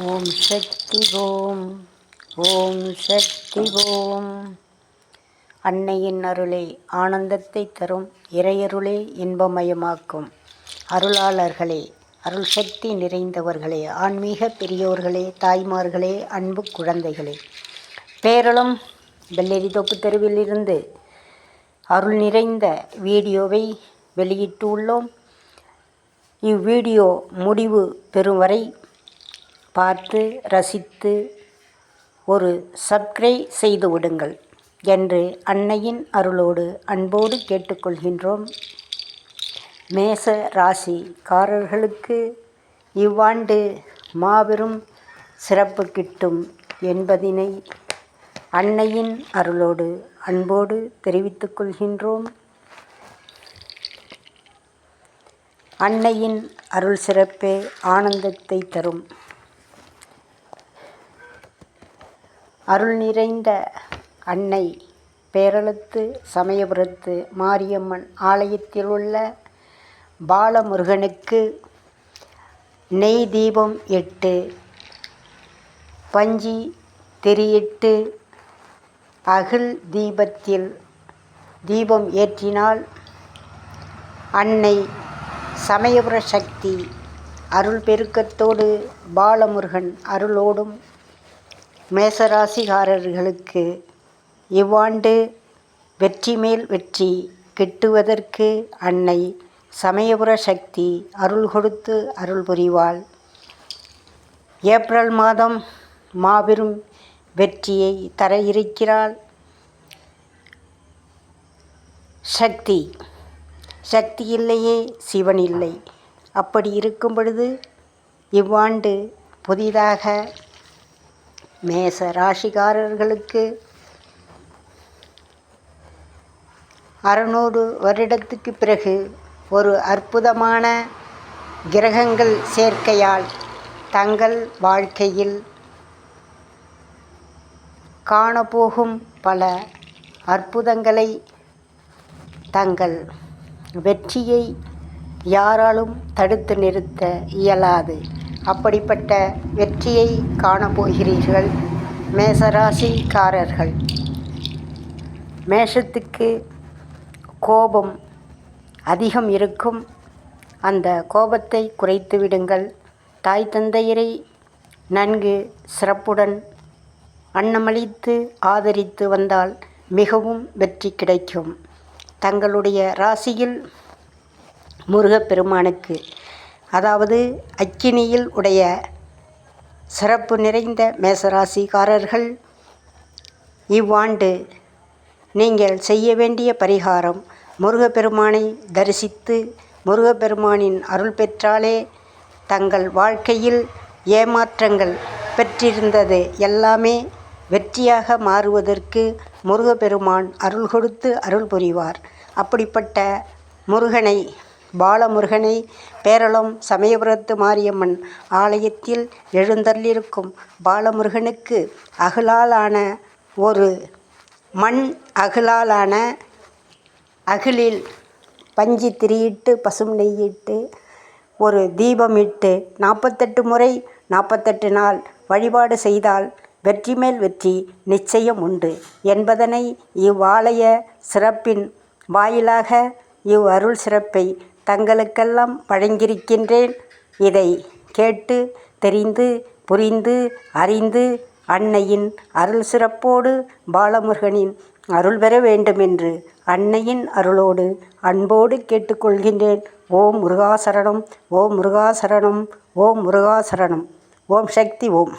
ஓம் சக்தி ஓம். ஓம் சக்தி ஓம். அன்னையின் அருளே ஆனந்தத்தை தரும், இறையருளே இன்பமயமாக்கும் அருளாளர்களே, அருள் சக்தி நிறைந்தவர்களே, ஆன்மீக பெரியோர்களே, தாய்மார்களே, அன்பு குழந்தைகளே, பேரளம் வெள்ளேரி தோப்பு தெருவில் இருந்து அருள் நிறைந்த வீடியோவை வெளியிட்டு உள்ளோம். இவ்வீடியோ முடிவு பெறும் வரை பார்த்து ரசித்து ஒரு சப்ஸ்கிரைப் செய்து விடுங்கள் என்று அன்னையின் அன்போடு கேட்டுக்கொள்கின்றோம். மேச ராசிக்காரர்களுக்கு இவ்வாண்டு மாபெரும் சிறப்பு கிட்டும் என்பதினை அன்னையின் அன்போடு தெரிவித்துக் கொள்கின்றோம். அன்னையின் அருள் சிறப்பே ஆனந்தத்தை தரும். அருள் நிறைந்த அன்னை பேரளத்து சமயபுரத்து மாரியம்மன் ஆலயத்தில் உள்ள பாலமுருகனுக்கு நெய் தீபம் 8, பஞ்சி திரியிட்டு அகில் தீபத்தில் தீபம் ஏற்றினால் அன்னை சமயபுர சக்தி அருள் பெருக்கத்தோடு பாலமுருகன் அருளோடும் மேசராசிக்காரர்களுக்கு இவ்வாண்டு வெற்றி மேல் வெற்றி கிட்டுவதற்கு அன்னை சமயபுர சக்தி அருள் கொடுத்து அருள் புரிவாள். ஏப்ரல் மாதம் மாபெரும் வெற்றியை தர இருக்கிறாள் சக்தி. சக்தி இல்லையே சிவன் இல்லை. அப்படி இருக்கும் பொழுது இவ்வாண்டு புதிதாக மேச ராசிக்காரர்களுக்கு 600 வருடத்துக்கு பிறகு ஒரு அற்புதமான கிரகங்கள் சேர்க்கையால் தங்கள் வாழ்க்கையில் காணப்போகும் பல அற்புதங்களை, தங்கள் வெற்றியை யாராலும் தடுத்து நிறுத்த இயலாது. அப்படிப்பட்ட வெற்றியை காணப்போகிறீர்கள் மேசராசிக்காரர்கள். மேஷத்துக்கு கோபம் அதிகம் இருக்கும். அந்த கோபத்தை குறைத்து விடுங்கள். தாய் தந்தையரை நன்கு சிறப்புடன் அன்னமளித்து ஆதரித்து வந்தால் மிகவும் வெற்றி கிடைக்கும். தங்களுடைய ராசியில் முருகப்பெருமானுக்கு, அதாவது அக்கினியில் உடைய சிறப்பு நிறைந்த மேசராசிக்காரர்கள் இவ்வாண்டு நீங்கள் செய்ய வேண்டிய பரிகாரம், முருகப்பெருமானை தரிசித்து முருகப்பெருமானின் அருள் பெற்றாலே தங்கள் வாழ்க்கையில் ஏமாற்றங்கள் பெற்றிருந்தது எல்லாமே வெற்றியாக மாறுவதற்கு முருகப்பெருமான் அருள் கொடுத்து அருள் புரிவார். அப்படிப்பட்ட முருகனை, பாலமுருகனை பேரளம் சமயபுரத்து மாரியம்மன் ஆலயத்தில் எழுந்தருளிருக்கும் பாலமுருகனுக்கு அகலாலான ஒரு மண் அகலாலான அகிலில் பஞ்சி திரியிட்டு பசும் நெய்யிட்டு ஒரு தீபமிட்டு 48 முறை 48 நாள் வழிபாடு செய்தால் வெற்றி மேல் வெற்றி நிச்சயம் உண்டு என்பதனை இவ்வாலய சிறப்பின் வாயிலாக அருள் சிறப்பை தங்களுக்கெல்லாம் வழங்கியிருக்கின்றேன். இதை கேட்டு தெரிந்து புரிந்து அறிந்து அன்னையின் அருள் சிறப்போடு பாலமுருகனின் அருள் பெற வேண்டுமென்று அன்னையின் அன்போடு கேட்டுக்கொள்கின்றேன். ஓம் முருகாசரணம். ஓம் முருகாசரணம். ஓம் முருகாசரணம். ஓம் சக்தி ஓம்.